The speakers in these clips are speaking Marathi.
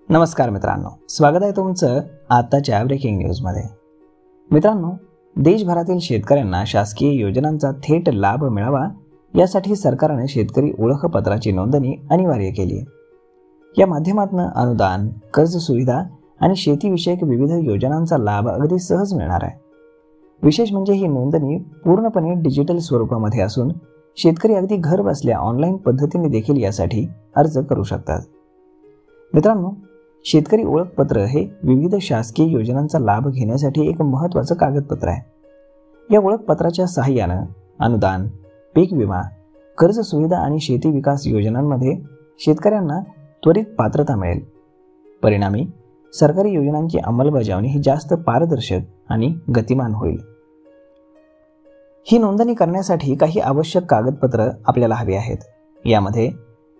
नमस्कार मित्रांनो, स्वागत आहे तुमचं आताच्या ब्रेकिंग न्यूजमध्ये। मित्रांनो, देशभरातील शेतकऱ्यांना शासकीय योजनांचा थेट लाभ मिळावा यासाठी सरकारने शेतकरी ओळखपत्राची नोंदणी अनिवार्य केली आहे। या माध्यमातून अनुदान, कर्ज सुविधा आणि शेतीविषयक विविध योजनांचा लाभ अगदी सहज मिळणार आहे। विशेष म्हणजे ही नोंदणी पूर्णपणे डिजिटल स्वरूपामध्ये असून शेतकरी अगदी घर बसल्या ऑनलाईन पद्धतीने देखील यासाठी अर्ज करू शकतात। मित्रांनो, शेतकरी ओळखपत्र हे विविध शासकीय योजनांचा लाभ घेण्यासाठी एक महत्त्वाचं कागदपत्र आहे। या ओळखपत्राच्या सहाय्याने अनुदान, पीक विमा, कर्ज सुविधा आणि शेती विकास योजनांमध्ये शेतकऱ्यांना त्वरित पात्रता मिळेल। परिणामी सरकारी योजनांची अंमलबजावणी ही जास्त पारदर्शक आणि गतिमान होईल। ही नोंदणी करण्यासाठी काही आवश्यक कागदपत्र आपल्याला हवी आहेत। यामध्ये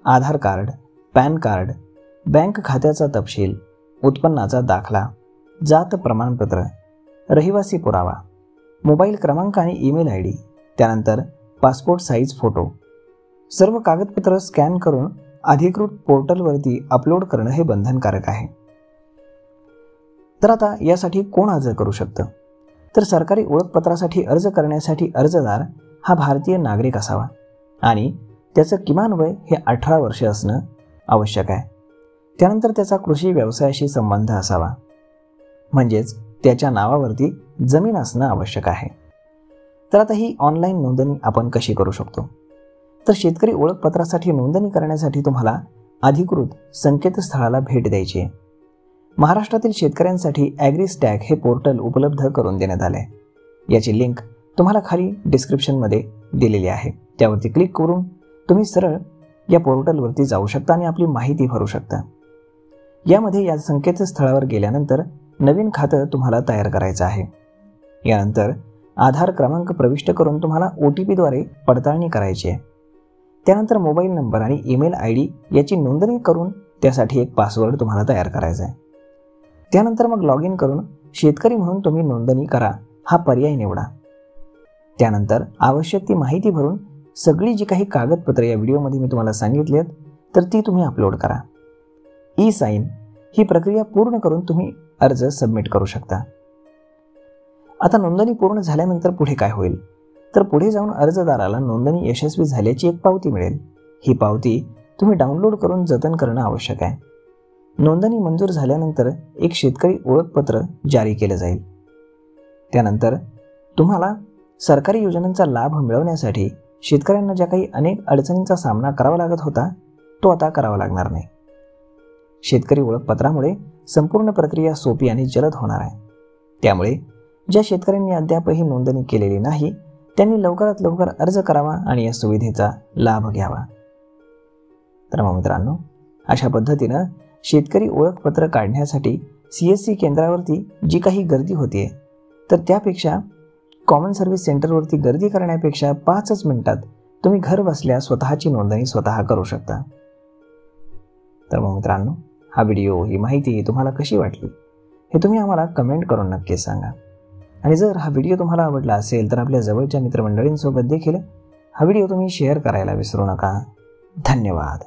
आधार कार्ड, पॅन कार्ड, बँक खात्याचा तपशील, उत्पन्नाचा दाखला, जात प्रमाणपत्र, रहिवासी पुरावा, मोबाईल क्रमांक आणि ईमेल आयडी, त्यानंतर पासपोर्ट साईज फोटो। सर्व कागदपत्र स्कॅन करून अधिकृत पोर्टलवरती अपलोड करणं हे बंधनकारक आहे। तर आता यासाठी कोण अर्ज करू शकतं? तर सरकारी ओळखपत्रासाठी अर्ज करण्यासाठी अर्जदार हा भारतीय नागरिक असावा आणि त्याचं किमान वय हे 18 वर्ष असणं आवश्यक आहे। त्यानंतर त्याचा कृषी व्यवसायाशी संबंध असावा, म्हणजेच त्याच्या नावावरती जमीन असणं आवश्यक आहे। तर आता ही ऑनलाईन नोंदणी आपण कशी करू शकतो? तर शेतकरी ओळखपत्रासाठी नोंदणी करण्यासाठी तुम्हाला अधिकृत संकेतस्थळाला भेट द्यायची आहे। महाराष्ट्रातील शेतकऱ्यांसाठी ॲग्रीस्टॅग हे पोर्टल उपलब्ध करून देण्यात आले आहे। याची लिंक तुम्हाला खाली डिस्क्रिप्शनमध्ये दिलेली आहे। त्यावरती क्लिक करून तुम्ही सरळ या पोर्टलवरती जाऊ शकता आणि आपली माहिती भरू शकता। यामध्ये या संकेतस्थळावर गेल्यानंतर नवीन खातं तुम्हाला तयार करायचं आहे। यानंतर आधार क्रमांक प्रविष्ट करून तुम्हाला OTP द्वारे पडताळणी करायची आहे। त्यानंतर मोबाईल नंबर आणि ईमेल आयडी याची नोंदणी करून त्यासाठी एक पासवर्ड तुम्हाला तयार करायचा आहे। त्यानंतर मग लॉग इन करून शेतकरी म्हणून तुम्ही नोंदणी करा हा पर्याय निवडा। त्यानंतर आवश्यक ती माहिती भरून सगळी जी काही कागदपत्रे या व्हिडिओमध्ये मी तुम्हाला सांगितली आहेत तर ती तुम्ही अपलोड करा। ई-साइन ही प्रक्रिया पूर्ण करून तुम्ही अर्ज सबमिट करू शकता। आता नोंदणी पूर्ण झाल्यानंतर पुढे काय होईल? तर पुढे जाऊन अर्जदाराला नोंदणी यशस्वी झाल्याची एक पावती मिळेल। ही पावती तुम्ही डाउनलोड करून जतन करणं आवश्यक आहे। नोंदणी मंजूर झाल्यानंतर एक शेतकरी ओळखपत्र जारी केलं जाईल। त्यानंतर तुम्हाला सरकारी योजनांचा लाभ मिळवण्यासाठी शेतकऱ्यांना ज्या काही अनेक अडचणींचा सामना करावा लागत होता तो आता करावा लागणार नाही। शेतकरी ओळखपत्रामुळे संपूर्ण प्रक्रिया सोपी आणि जलद होणार आहे। त्यामुळे ज्या शेतकऱ्यांनी अद्यापही नोंदणी केलेली नाही त्यांनी लवकरात लवकर अर्ज करावा आणि या सुविधेचा लाभ घ्यावा। तर मग मित्रांनो, अशा पद्धतीनं शेतकरी ओळखपत्र काढण्यासाठी CSC केंद्रावरती जी काही गर्दी होते तर त्यापेक्षा कॉमन सर्व्हिस सेंटरवरती गर्दी करण्यापेक्षा 5 मिनिटात तुम्ही घर बसल्या स्वतःची नोंदणी स्वतः करू शकता। तर मग मित्रांनो, हा व्हिडिओ, ही माहिती तुम्हाला कशी वाटली हे तुम्ही आम्हाला कमेंट करून नक्की सांगा। आणि जर हा व्हिडिओ तुम्हाला आवडला असेल तर आपल्या जवळच्या मित्रमंडळींसोबत देखील हा व्हिडिओ तुम्ही शेअर करायला विसरू नका। धन्यवाद।